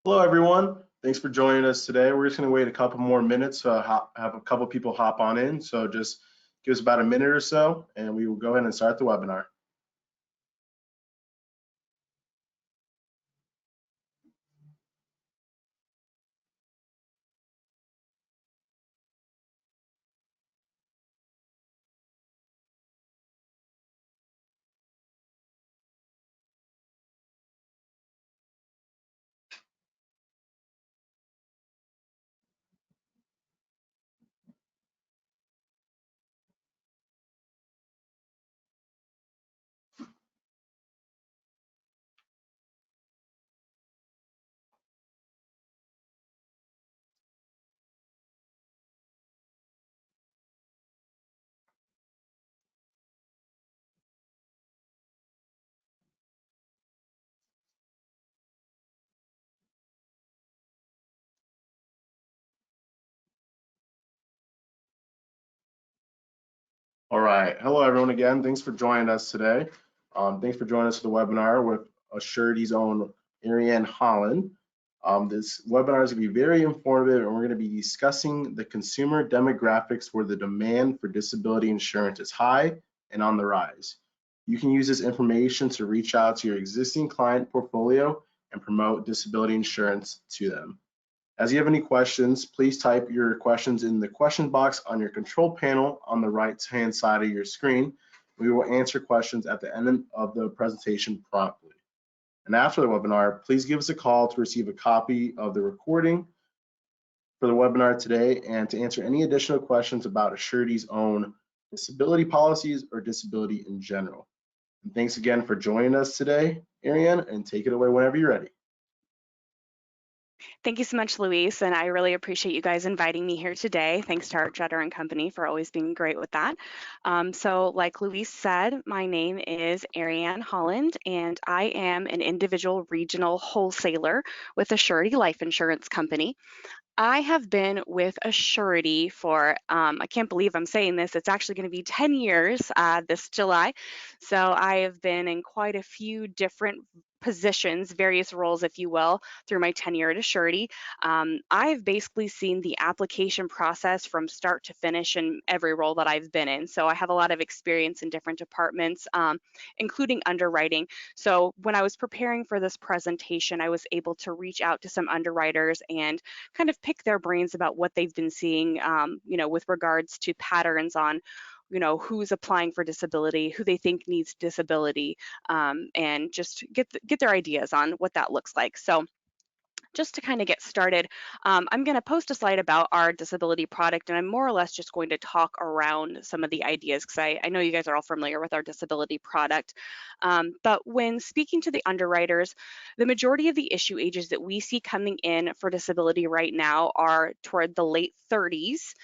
Hello, everyone. Thanks for joining us today. We're just going to wait a couple more minutes to have a couple people hop on in. So just give us about a minute or so, and we will go ahead and start the webinar. All right. Hello, everyone, again. Thanks for joining us today. Thanks for joining us for the webinar with Assurity's own Ariane Holland. This webinar is going to be very informative, and we're going to be discussing the consumer demographics where the demand for disability insurance is high and on the rise. You can use this information to reach out to your existing client portfolio and promote disability insurance to them. As you have any questions, please type your questions in the question box on your control panel on the right-hand side of your screen. We will answer questions at the end of the presentation promptly. And after the webinar, please give us a call to receive a copy of the recording for the webinar today and to answer any additional questions about Assurity's own disability policies or disability in general. And thanks again for joining us today, Ariane, and take it away whenever you're ready. Thank you so much, Luis, and I really appreciate you guys inviting me here today. Thanks to Art Jutter and Company for always being great with that. So like Luis said, my name is Ariane Holland, and I am an individual regional wholesaler with Assurity Life Insurance Company. I have been with Assurity for, I can't believe I'm saying this, it's actually going to be 10 years this July. So I have been in quite a few different positions, various roles, if you will, through my tenure at Assurity. I've basically seen the application process from start to finish in every role that I've been in. So I have a lot of experience in different departments, including underwriting. So when I was preparing for this presentation, I was able to reach out to some underwriters and kind of pick their brains about what they've been seeing, with regards to patterns on, who's applying for disability, who they think needs disability, and just get their ideas on what that looks like. So just to kind of get started, I'm going to post a slide about our disability product, and I'm more or less just going to talk around some of the ideas because I know you guys are all familiar with our disability product. But when speaking to the underwriters, the majority of the issue ages that we see coming in for disability right now are toward the late 30s.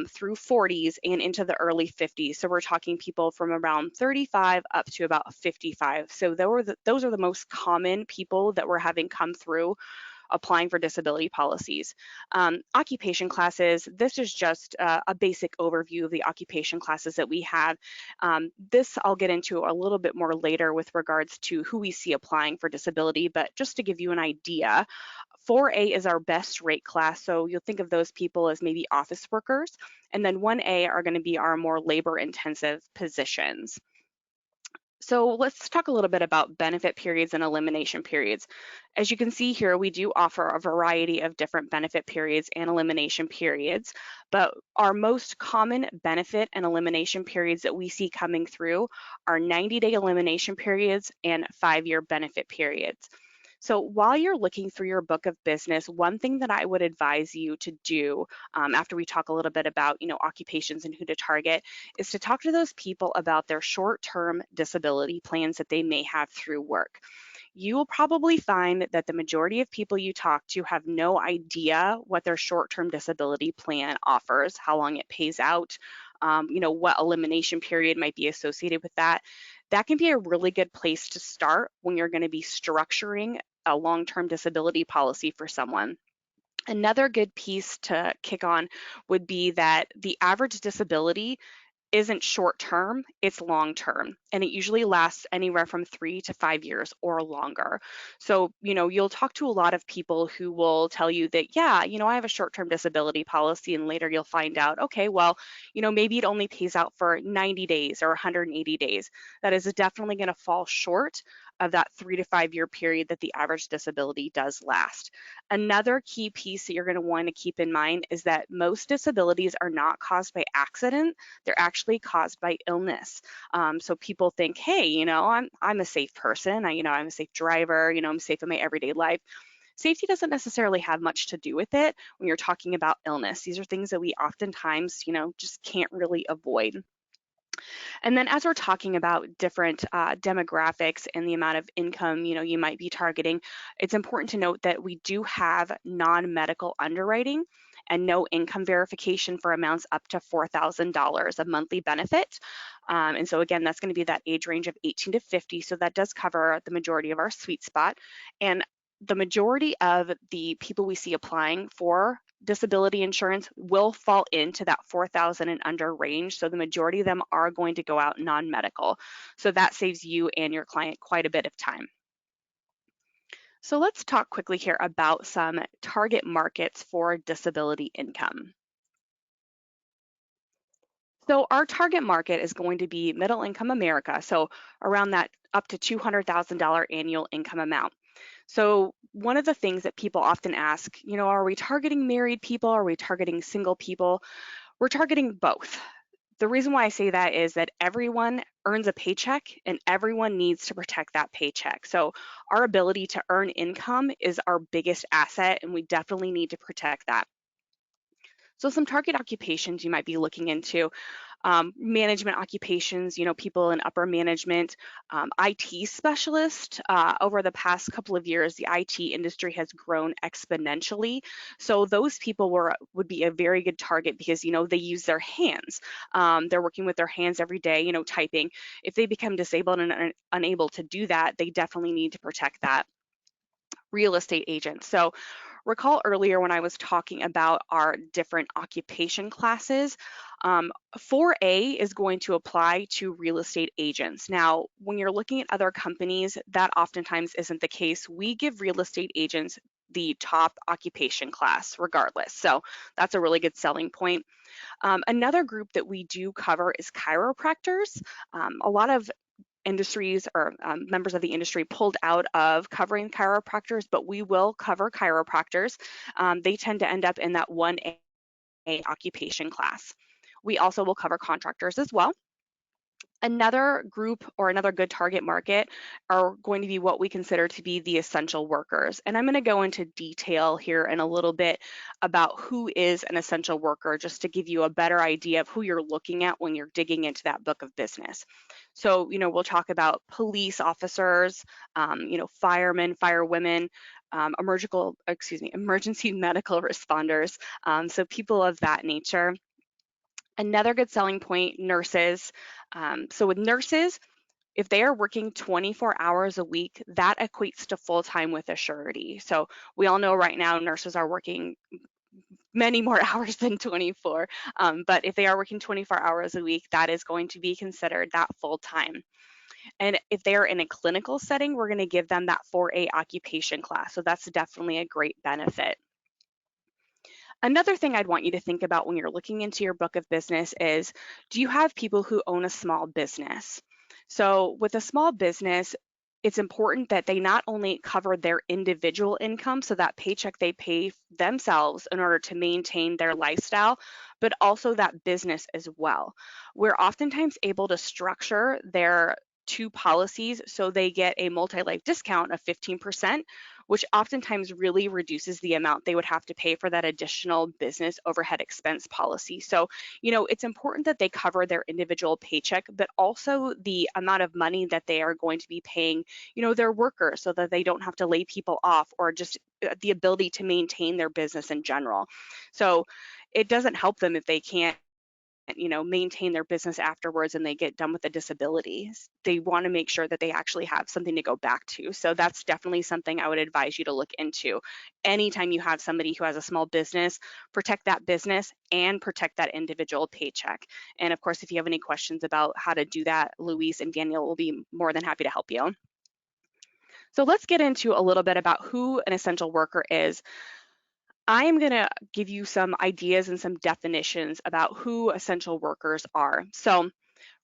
Through 40s and into the early 50s. So we're talking people from around 35 up to about 55. So those are the most common people that we're having come through applying for disability policies. Occupation classes, this is just a basic overview of the occupation classes that we have. This I'll get into a little bit more later with regards to who we see applying for disability, but just to give you an idea, 4A is our best rate class, so you'll think of those people as maybe office workers, and then 1A are going to be our more labor-intensive positions. So let's talk a little bit about benefit periods and elimination periods. As you can see here, we do offer a variety of different benefit periods and elimination periods, but our most common benefit and elimination periods that we see coming through are 90-day elimination periods and 5-year benefit periods. So while you're looking through your book of business, one thing that I would advise you to do after we talk a little bit about, occupations and who to target is to talk to those people about their short-term disability plans that they may have through work. You will probably find that the majority of people you talk to have no idea what their short-term disability plan offers, how long it pays out, what elimination period might be associated with that. That can be a really good place to start when you're going to be structuring a long-term disability policy for someone. Another good piece to kick on would be that the average disability isn't short term, it's long term. And it usually lasts anywhere from 3 to 5 years or longer. So, you'll talk to a lot of people who will tell you that, yeah, I have a short term disability policy. And later you'll find out, okay, well, maybe it only pays out for 90 days or 180 days. That is definitely going to fall short of that 3 to 5 year period that the average disability does last. Another key piece that you're going to want to keep in mind is that most disabilities are not caused by accident. They're actually caused by illness. So people think, hey, I'm a safe person. I'm a safe driver. I'm safe in my everyday life. Safety doesn't necessarily have much to do with it when you're talking about illness. These are things that we oftentimes, just can't really avoid. And then as we're talking about different demographics and the amount of income, you might be targeting, it's important to note that we do have non-medical underwriting and no income verification for amounts up to $4,000 of monthly benefit. And so again, that's going to be that age range of 18 to 50. So that does cover the majority of our sweet spot. And the majority of the people we see applying for disability insurance will fall into that 4,000 and under range. So the majority of them are going to go out non-medical. So that saves you and your client quite a bit of time. So let's talk quickly here about some target markets for disability income. So our target market is going to be middle income America. So around that up to $200,000 annual income amount. So one of the things that people often ask, are we targeting married people? Are we targeting single people? We're targeting both. The reason why I say that is that everyone earns a paycheck and everyone needs to protect that paycheck. So our ability to earn income is our biggest asset, and we definitely need to protect that. So some target occupations you might be looking into. Management occupations, people in upper management, IT specialist. Over the past couple of years, the IT industry has grown exponentially. So those people would be a very good target because, they use their hands. They're working with their hands every day, typing. If they become disabled and unable to do that, they definitely need to protect that. Real estate agents. So recall earlier when I was talking about our different occupation classes, 4A is going to apply to real estate agents. Now, when you're looking at other companies, that oftentimes isn't the case. We give real estate agents the top occupation class regardless. So that's a really good selling point. Another group that we do cover is chiropractors. A lot of industries or members of the industry pulled out of covering chiropractors, but we will cover chiropractors. They tend to end up in that 1A occupation class. We also will cover contractors as well. Another group or another good target market are going to be what we consider to be the essential workers. And I'm going to go into detail here in a little bit about who is an essential worker, just to give you a better idea of who you're looking at when you're digging into that book of business. So, we'll talk about police officers, firemen, firewomen, emergency medical responders, so people of that nature. Another good selling point, nurses. So with nurses, if they are working 24 hours a week, that equates to full-time with a surety. So we all know right now nurses are working many more hours than 24, but if they are working 24 hours a week, that is going to be considered that full-time. And if they are in a clinical setting, we're going to give them that 4A occupation class. So that's definitely a great benefit. Another thing I'd want you to think about when you're looking into your book of business is, do you have people who own a small business? So with a small business, it's important that they not only cover their individual income, so that paycheck they pay themselves in order to maintain their lifestyle, but also that business as well. We're oftentimes able to structure their two policies so they get a multi-life discount of 15%, which oftentimes really reduces the amount they would have to pay for that additional business overhead expense policy. So, it's important that they cover their individual paycheck, but also the amount of money that they are going to be paying, their workers, so that they don't have to lay people off, or just the ability to maintain their business in general. So it doesn't help them if they can't maintain their business afterwards and they get done with the disability. They want to make sure that they actually have something to go back to. So that's definitely something I would advise you to look into. Anytime you have somebody who has a small business, protect that business and protect that individual paycheck. And of course, if you have any questions about how to do that, Luis and Daniel will be more than happy to help you. So let's get into a little bit about who an essential worker is. I am going to give you some ideas and some definitions about who essential workers are. So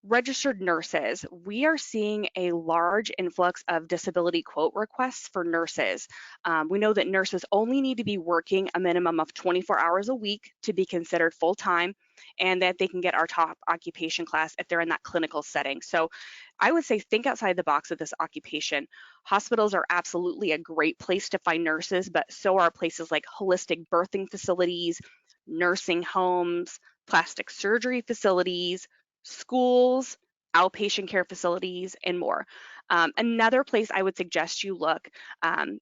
registered nurses, we are seeing a large influx of disability quote requests for nurses. We know that nurses only need to be working a minimum of 24 hours a week to be considered full-time, and that they can get our top occupation class if they're in that clinical setting. So I would say think outside the box of this occupation. Hospitals are absolutely a great place to find nurses, but so are places like holistic birthing facilities, nursing homes, plastic surgery facilities, schools, outpatient care facilities, and more. Another place I would suggest you look,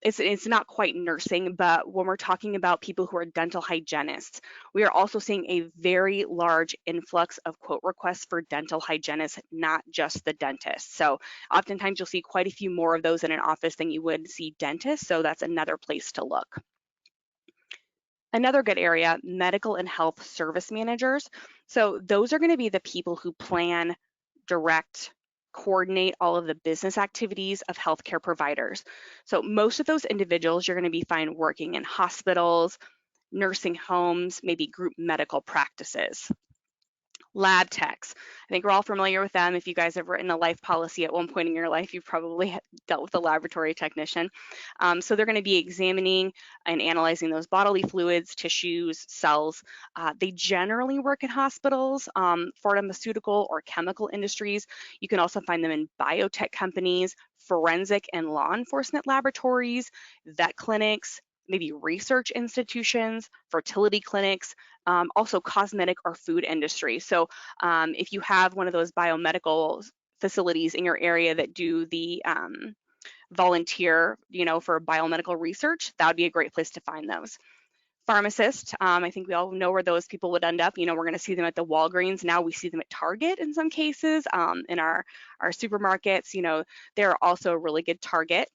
it's not quite nursing, but when we're talking about people who are dental hygienists, we are also seeing a very large influx of quote requests for dental hygienists, not just the dentist. So oftentimes you'll see quite a few more of those in an office than you would see dentists, so that's another place to look. Another good area, medical and health service managers. So those are going to be the people who plan, direct, coordinate all of the business activities of healthcare providers. So most of those individuals you're going to be fine working in hospitals, nursing homes, maybe group medical practices. Lab techs. I think we're all familiar with them. If you guys have written a life policy at one point in your life, you've probably dealt with a laboratory technician. So they're going to be examining and analyzing those bodily fluids, tissues, cells. They generally work in hospitals, pharmaceutical or chemical industries. You can also find them in biotech companies, forensic and law enforcement laboratories, vet clinics, maybe research institutions, fertility clinics, also cosmetic or food industry. So if you have one of those biomedical facilities in your area that do the volunteer, for biomedical research, that would be a great place to find those. Pharmacist, I think we all know where those people would end up. We're going to see them at the Walgreens. Now we see them at Target in some cases, in our supermarkets. They're also a really good target.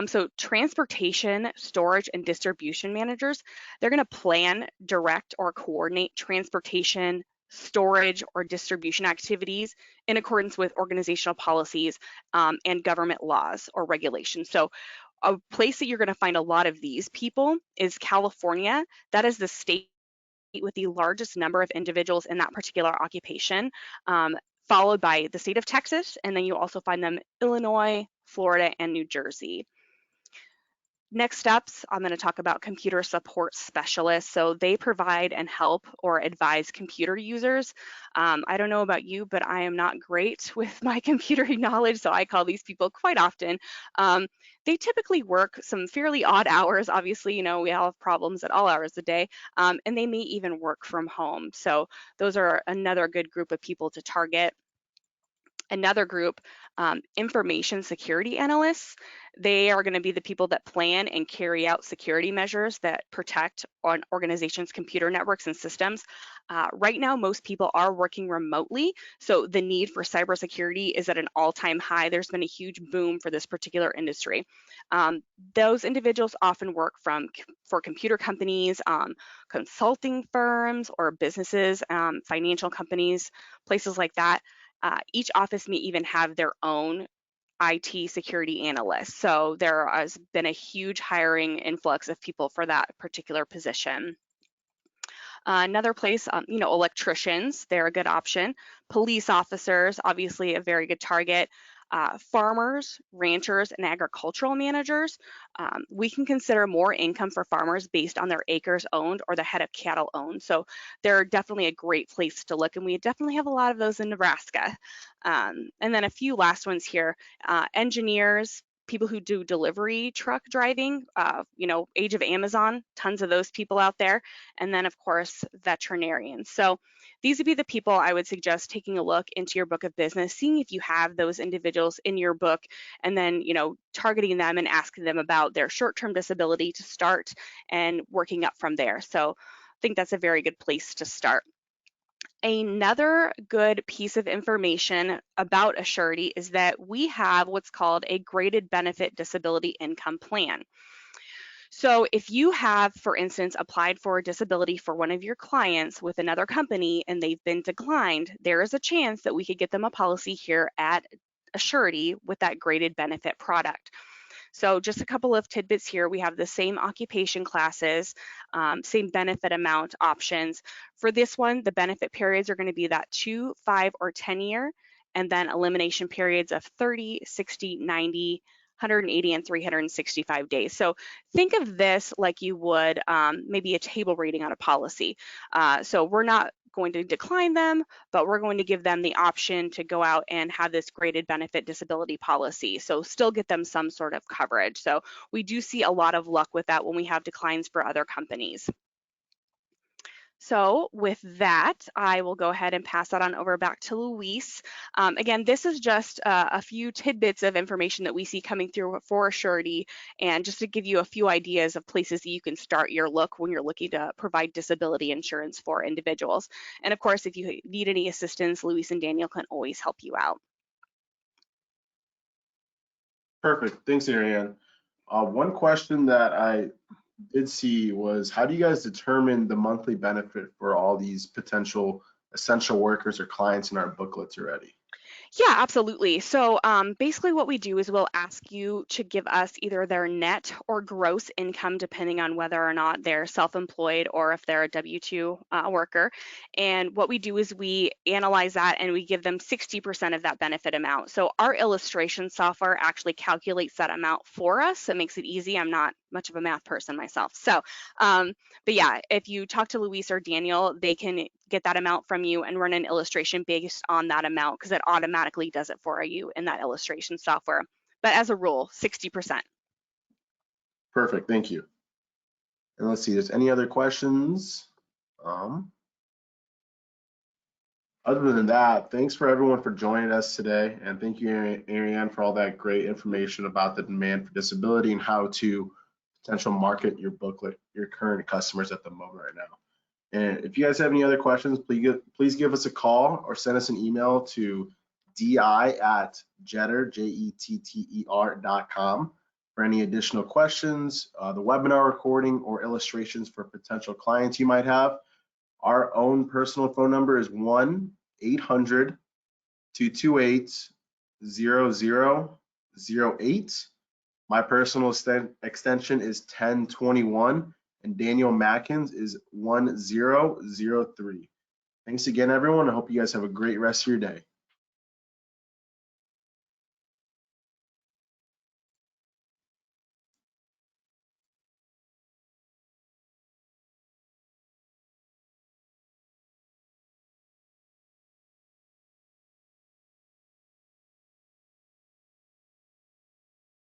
So transportation, storage, and distribution managers, they're going to plan, direct, or coordinate transportation, storage, or distribution activities in accordance with organizational policies and government laws or regulations. So a place that you're going to find a lot of these people is California. That is the state with the largest number of individuals in that particular occupation, followed by the state of Texas, and then you also find them Illinois, Florida, and New Jersey. Next steps, I'm going to talk about computer support specialists. So they provide and help or advise computer users. I don't know about you, but I am not great with my computer knowledge, so I call these people quite often. They typically work some fairly odd hours. Obviously, we all have problems at all hours of the day, and they may even work from home. So those are another good group of people to target. Another group, information security analysts. They are going to be the people that plan and carry out security measures that protect on organizations' computer networks and systems. Right now, most people are working remotely, so the need for cybersecurity is at an all-time high. There's been a huge boom for this particular industry. Those individuals often work for computer companies, consulting firms, or businesses, financial companies, places like that. Each office may even have their own IT security analyst. So there has been a huge hiring influx of people for that particular position. Another place, electricians, they're a good option. Police officers, obviously a very good target. Farmers, ranchers, and agricultural managers. We can consider more income for farmers based on their acres owned or the head of cattle owned. So they're definitely a great place to look, and we definitely have a lot of those in Nebraska. And then a few last ones here. Engineers, people who do delivery truck driving, age of Amazon, tons of those people out there. And then of course, veterinarians. So these would be the people I would suggest taking a look into your book of business, seeing if you have those individuals in your book, and then, targeting them and asking them about their short-term disability to start and working up from there. So I think that's a very good place to start. Another good piece of information about a surety is that we have what's called a graded benefit disability income plan. So if you have, for instance, applied for a disability for one of your clients with another company and they've been declined, there is a chance that we could get them a policy here at a surety with that graded benefit product. So just a couple of tidbits here. We have the same occupation classes, same benefit amount options. For this one, the benefit periods are going to be that 2, 5, or 10 year, and then elimination periods of 30, 60, 90, 180, and 365 days. So think of this like you would maybe a table rating on a policy. So we're not going to decline them, but we're going to give them the option to go out and have this graded benefit disability policy. So still get them some sort of coverage. So we do see a lot of luck with that when we have declines for other companies. So with that, I will go ahead and pass that on over back to Luis. Again, this is just a few tidbits of information that we see coming through for a surety, and just to give you a few ideas of places that you can start your look when you're looking to provide disability insurance for individuals. And of course, if you need any assistance, Luis and Daniel can always help you out. Perfect. Thanks, Ariane. One question that I did see was, how do you guys determine the monthly benefit for all these potential essential workers or clients in our booklets already? Yeah, absolutely. So basically what we do is we'll ask you to give us either their net or gross income, depending on whether or not they're self-employed or if they're a W-2 worker. And what we do is we analyze that and we give them 60% of that benefit amount. So our illustration software actually calculates that amount for us. It makes it easy. I'm not much of a math person myself. So, but yeah, if you talk to Luis or Daniel, they can get that amount from you and run an illustration based on that amount, because it automatically does it for you in that illustration software. But as a rule, 60%. Perfect. Thank you. And let's see, there's any other questions? Other than that, thanks for everyone for joining us today. And thank you, Ariane, for all that great information about the demand for disability and how to potential market your booklet, your current customers at the moment right now. And if you guys have any other questions, please give us a call or send us an email to di@jetter.com for any additional questions, the webinar recording, or illustrations for potential clients you might have. Our own personal phone number is 1-800-228-0008. My personal extension is 1021, and Daniel Mackins is 1003. Thanks again, everyone. I hope you guys have a great rest of your day.